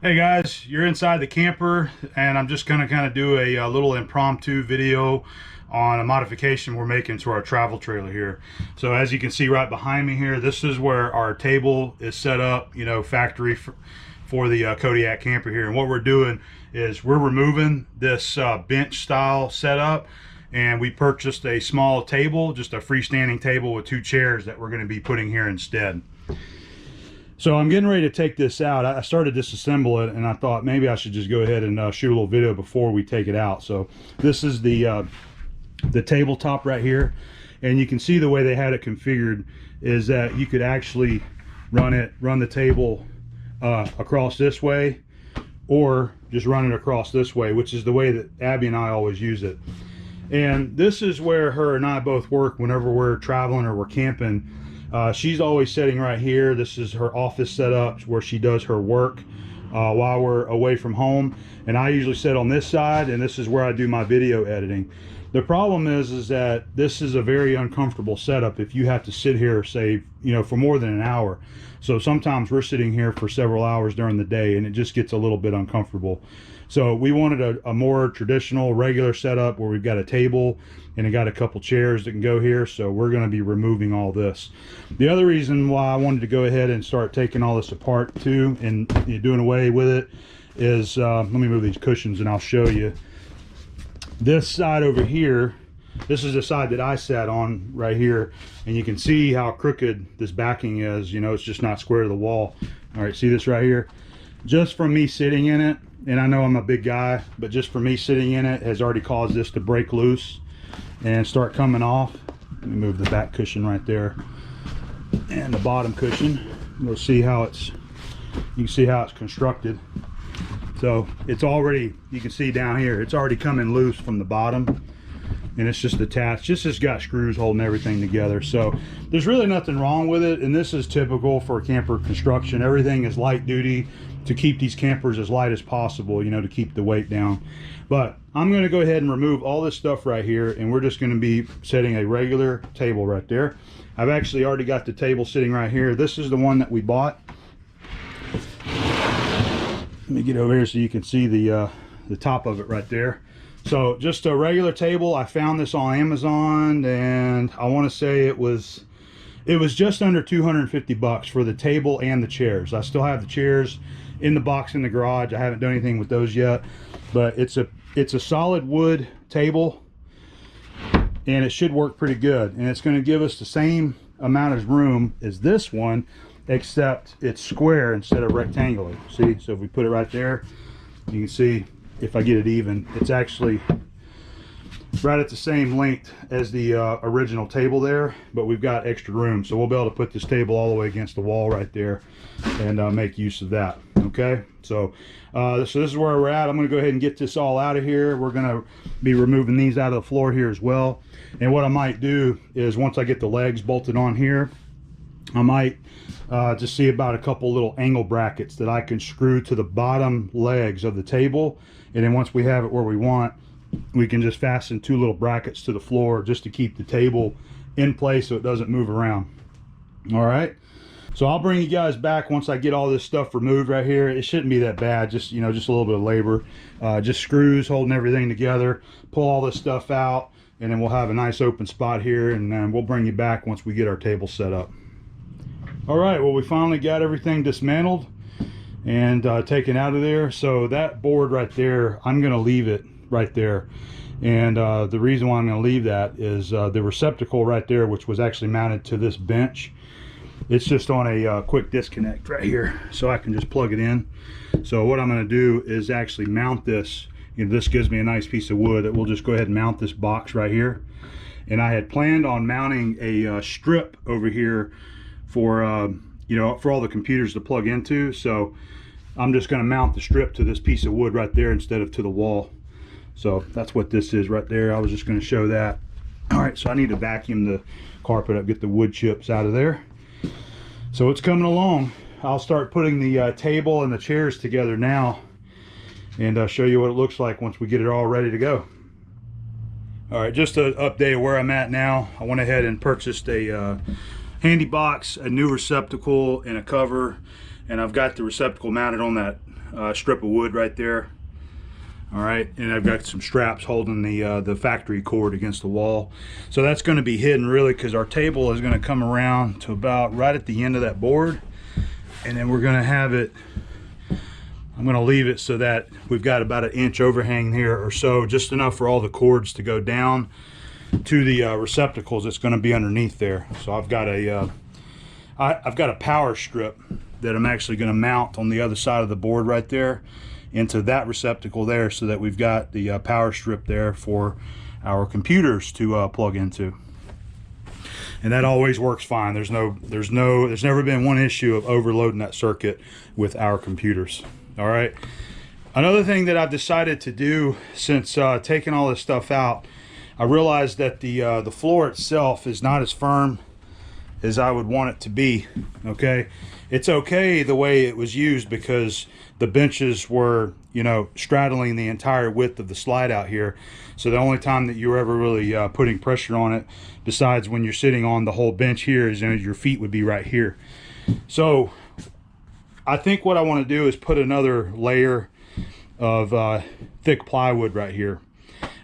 Hey guys, you're inside the camper and I'm just gonna kind of do a little impromptu video on a modification we're making to our travel trailer here. So as you can see right behind me here, this is where our table is set up, factory for the Kodiak camper here. And what we're doing is we're removing this bench style setup, and we purchased a small table, just a freestanding table with two chairs that we're going to be putting here instead. So I'm getting ready to take this out. I started to disassemble it and I thought maybe I should just go ahead and shoot a little video before we take it out. So this is the tabletop right here, and you can see the way they had it configured is that you could actually run the table across this way, or just run it across this way, which is the way that Abby and I always use it. And this is where her and I both work whenever we're traveling or we're camping. She's always sitting right here. This is her office setup where she does her work while we're away from home. And I usually sit on this side, and this is where I do my video editing. The problem is that this is a very uncomfortable setup if you have to sit here, say, for more than an hour. So sometimes we're sitting here for several hours during the day, and it just gets a little bit uncomfortable. So we wanted a more traditional, regular setup where we've got a table and it got a couple chairs that can go here. So we're going to be removing all this. The other reason why I wanted to go ahead and start taking all this apart too and doing away with it is, let me move these cushions and I'll show you. This side over here, this is the side that I sat on right here, and you can see how crooked this backing is. It's just not square to the wall. All right, see this right here? Just from me sitting in it, and I know I'm a big guy, but just for me sitting in it has already caused this to break loose and start coming off. Let me move the back cushion right there and the bottom cushion. We'll see how you can see how it's constructed. So it's already, you can see down here, it's already coming loose from the bottom, and it's just attached. It's got screws holding everything together. So there's really nothing wrong with it, and this is typical for camper construction. Everything is light duty to keep these campers as light as possible, to keep the weight down. But I'm going to go ahead and remove all this stuff right here, and we're just going to be setting a regular table right there. I've actually already got the table sitting right here. This is the one that we bought. Let me get over here so you can see the top of it right there. So just a regular table. I found this on Amazon, and I want to say it was just under 250 bucks for the table and the chairs. I still have the chairs in the box in the garage. I haven't done anything with those yet, but it's a solid wood table, and it should work pretty good. And it's going to give us the same amount of room as this one, except it's square instead of rectangular. See, so if we put it right there, you can see if I get it even, it's actually right at the same length as the original table there, but we've got extra room, so we'll be able to put this table all the way against the wall right there and make use of that. Okay, so this is where we're at. I'm going to go ahead and get this all out of here. We're going to be removing these out of the floor here as well. And what I might do is, once I get the legs bolted on here, I might just see about a couple little angle brackets that I can screw to the bottom legs of the table, and then once we have it where we want, we can just fasten two little brackets to the floor just to keep the table in place so it doesn't move around. All right, so I'll bring you guys back once I get all this stuff removed right here. It shouldn't be that bad, just just a little bit of labor, just screws holding everything together. Pull all this stuff out, and then we'll have a nice open spot here, and we'll bring you back once we get our table set up. All right, well, we finally got everything dismantled and taken out of there. So that board right there, I'm going to leave it right there. And the reason why I'm going to leave that is the receptacle right there, which was actually mounted to this bench, it's just on a quick disconnect right here, so I can just plug it in. So what I'm going to do is actually mount this. This gives me a nice piece of wood that we'll just go ahead and mount this box right here. And I had planned on mounting a strip over here for for all the computers to plug into. So I'm just going to mount the strip to this piece of wood right there instead of to the wall. So that's what this is right there. I was just going to show that. All right, so I need to vacuum the carpet up, get the wood chips out of there. So it's coming along. I'll start putting the table and the chairs together now, and show you what it looks like once we get it all ready to go. All right, just an update of where I'm at now. I went ahead and purchased a handy box, a new receptacle, and a cover, and I've got the receptacle mounted on that strip of wood right there. All right, and I've got some straps holding the factory cord against the wall. So that's going to be hidden really, because our table is going to come around to about right at the end of that board, and then we're going to have it, I'm going to leave it so that we've got about an inch overhang here or so, just enough for all the cords to go down to the receptacles that's going to be underneath there. So I've got a power strip that I'm actually going to mount on the other side of the board right there into that receptacle there, so that we've got the power strip there for our computers to plug into. And that always works fine. There's never been one issue of overloading that circuit with our computers. All right. Another thing that I've decided to do since taking all this stuff out, I realized that the floor itself is not as firm as I would want it to be. Okay, it's okay the way it was used, because the benches were, you know, straddling the entire width of the slide out here. So the only time that you were ever really putting pressure on it, besides when you're sitting on the whole bench here, is, you know, your feet would be right here. So I think what I want to do is put another layer of thick plywood right here.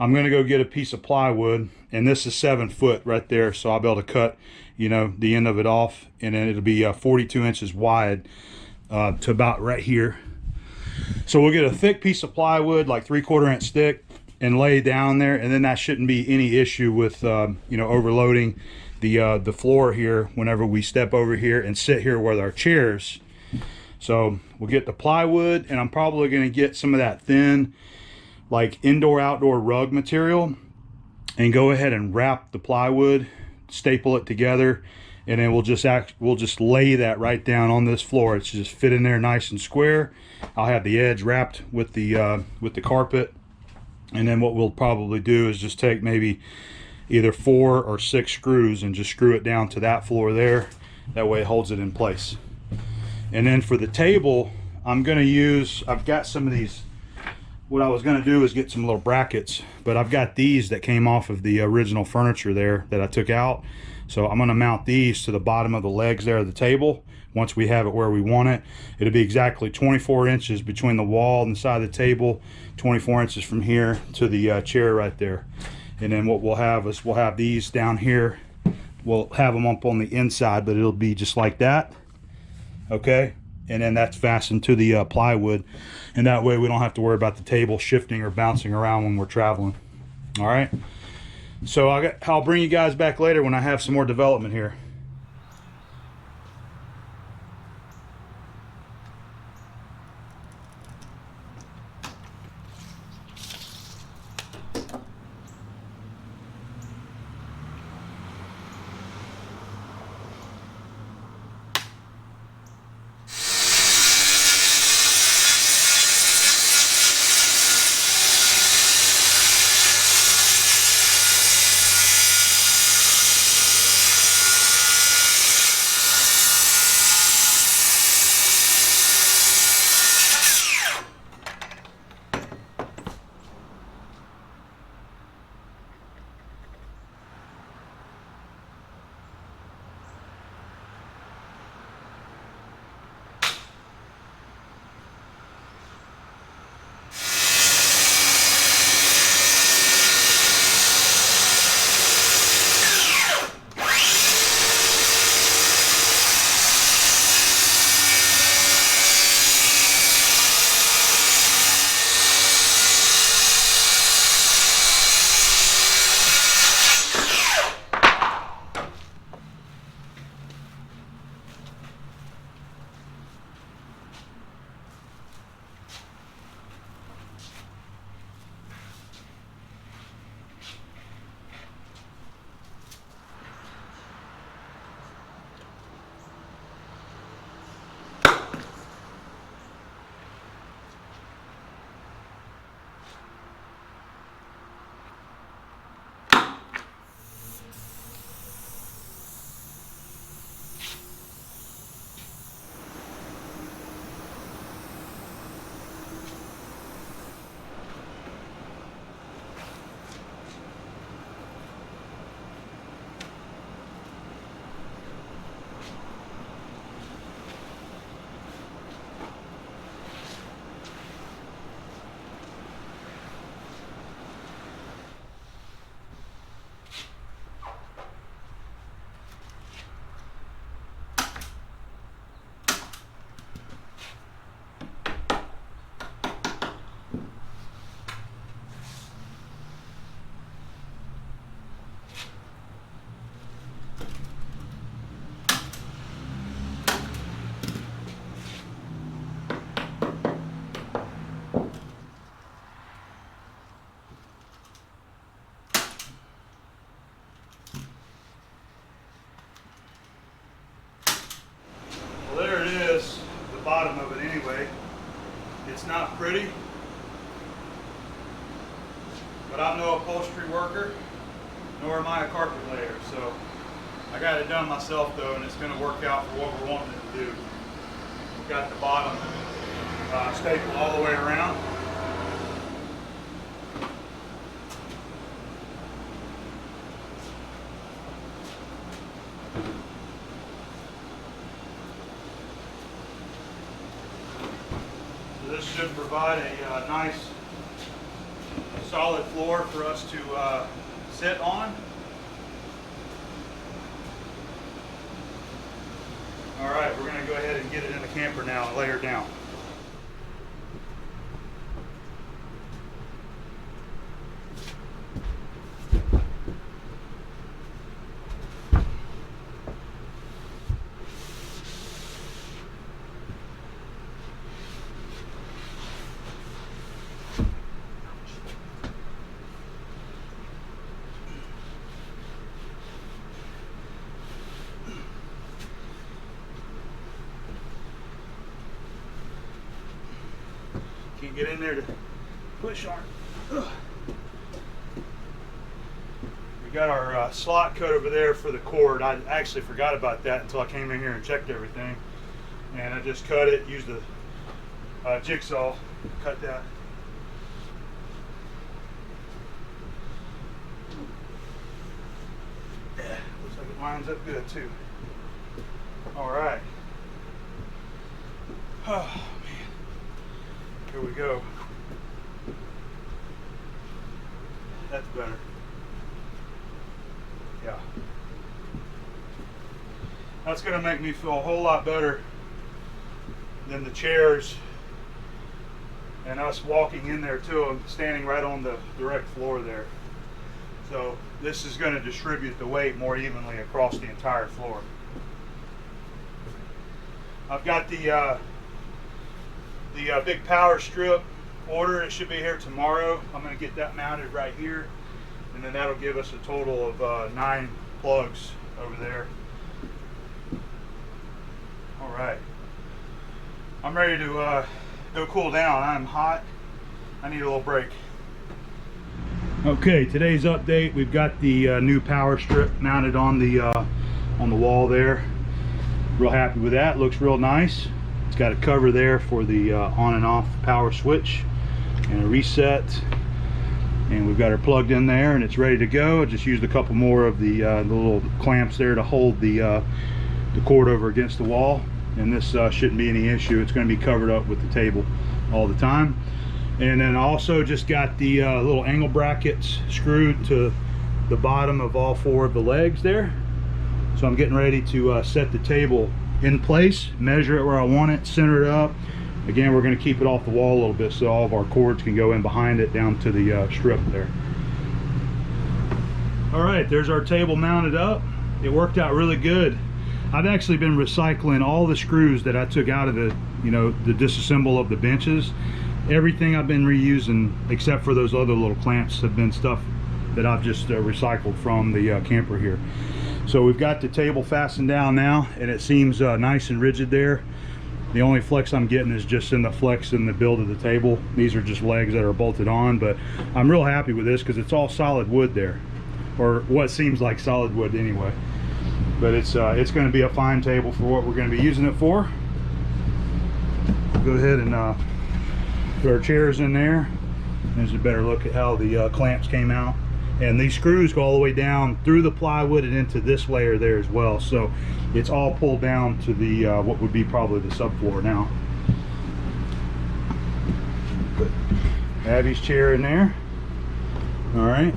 I'm going to go get a piece of plywood, and this is 7 foot right there, so I'll be able to cut, you know, the end of it off, and then it'll be 42 inches wide to about right here. So we'll get a thick piece of plywood, like 3/4 inch thick, and lay down there, and then that shouldn't be any issue with you know, overloading the floor here whenever we step over here and sit here with our chairs. So we'll get the plywood, and I'm probably going to get some of that thin, like indoor outdoor rug material, and go ahead and wrap the plywood, staple it together, and then we'll just lay that right down on this floor. It's just fit in there nice and square. I'll have the edge wrapped with the carpet, and then what we'll probably do is just take maybe either 4 or 6 screws and just screw it down to that floor there. That way it holds it in place. And then for the table, I've got some of these. What I was going to do is get some little brackets, but I've got these that came off of the original furniture there that I took out. So I'm going to mount these to the bottom of the legs there of the table. Once we have it where we want it, it'll be exactly 24 inches between the wall and the side of the table, 24 inches from here to the chair right there. And then what we'll have is we'll have these down here. We'll have them up on the inside, but it'll be just like that. Okay, and then that's fastened to the plywood, and that way we don't have to worry about the table shifting or bouncing around when we're traveling. All right, so I'll bring you guys back later when I have some more development here. of it anyway. It's not pretty, but I'm no upholstery worker, nor am I a carpet layer, so I got it done myself though, and it's going to work out for what we're wanting it to do. We've got the bottom stapled all the way around. So this should provide a nice solid floor for us to sit on. All right, we're going to go ahead and get it in the camper now and lay her down. Can't get in there to push on. Ugh. We got our slot cut over there for the cord. I actually forgot about that until I came in here and checked everything. And I just cut it, used a jigsaw, cut that. Yeah, looks like it lines up good too. All right. Oh. Here we go. That's better. Yeah. That's going to make me feel a whole lot better than the chairs and us walking in there to them, standing right on the direct floor there. So this is going to distribute the weight more evenly across the entire floor. I've got the big power strip order. It should be here tomorrow. I'm going to get that mounted right here, and then that'll give us a total of 9 plugs over there. All right, I'm ready to go cool down. I'm hot. I need a little break. Okay, today's update, we've got the new power strip mounted on the wall there. Real happy with that. Looks real nice. It's got a cover there for the on and off power switch and a reset, and we've got her plugged in there and it's ready to go. I just used a couple more of the little clamps there to hold the cord over against the wall, and this shouldn't be any issue. It's going to be covered up with the table all the time. And then I also just got the little angle brackets screwed to the bottom of all 4 of the legs there. So I'm getting ready to set the table in place, measure it where I want it, center it up. Again, we're going to keep it off the wall a little bit so all of our cords can go in behind it down to the strip there. All right, there's our table mounted up. It worked out really good. I've actually been recycling all the screws that I took out of the, the disassemble of the benches. Everything I've been reusing except for those other little clamps have been stuff that I've just recycled from the camper here. So we've got the table fastened down now, and it seems nice and rigid there. The only flex I'm getting is just in the flex in the build of the table. These are just legs that are bolted on, but I'm real happy with this because it's all solid wood there, or what seems like solid wood anyway. But it's going to be a fine table for what we're going to be using it for. Go ahead and put our chairs in there. There's a better look at how the clamps came out. And these screws go all the way down through the plywood and into this layer there as well. So it's all pulled down to the what would be probably the subfloor now. Put Abby's chair in there. All right.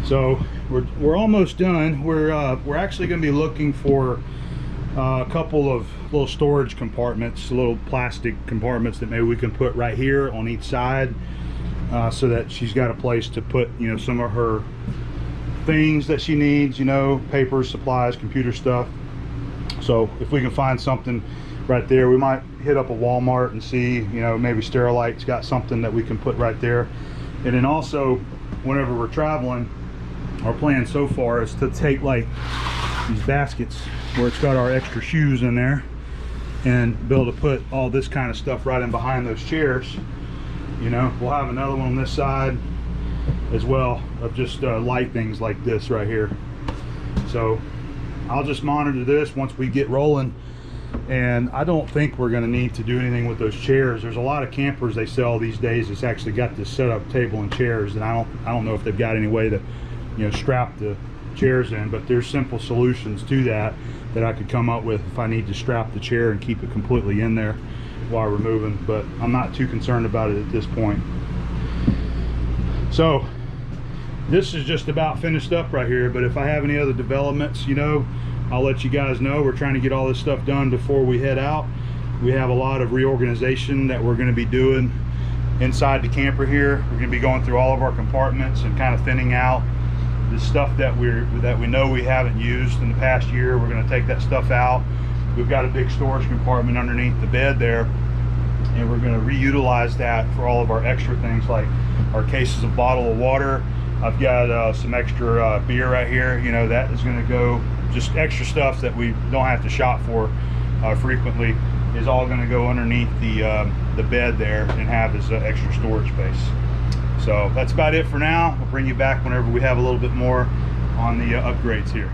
So we're almost done. We're actually going to be looking for a couple of little storage compartments, little plastic compartments that maybe we can put right here on each side. So that she's got a place to put, some of her things that she needs, papers, supplies, computer stuff. So if we can find something right there, we might hit up a Walmart and see, maybe Sterilite's got something that we can put right there. And then also, whenever we're traveling, our plan so far is to take like these baskets where it's got our extra shoes in there, and be able to put all this kind of stuff right in behind those chairs. You know, we'll have another one on this side as well of just light things like this right here. So I'll just monitor this once we get rolling, and I don't think we're going to need to do anything with those chairs. There's a lot of campers they sell these days that's actually got this setup table and chairs, and I don't know if they've got any way to, you know, strap the chairs in, but there's simple solutions to that I could come up with if I need to strap the chair and keep it completely in there while we're moving, but I'm not too concerned about it at this point. So this is just about finished up right here, but if I have any other developments, you know, I'll let you guys know. We're trying to get all this stuff done before we head out. We have a lot of reorganization that we're going to be doing inside the camper here. We're going to be going through all of our compartments and kind of thinning out the stuff that we know we haven't used in the past year. We're going to take that stuff out. We've got a big storage compartment underneath the bed there, and we're going to reutilize that for all of our extra things, like our cases of bottle of water. I've got some extra beer right here. You know, that is going to go, just extra stuff that we don't have to shop for frequently is all going to go underneath the bed there and have as extra storage space. So that's about it for now. We'll bring you back whenever we have a little bit more on the upgrades here.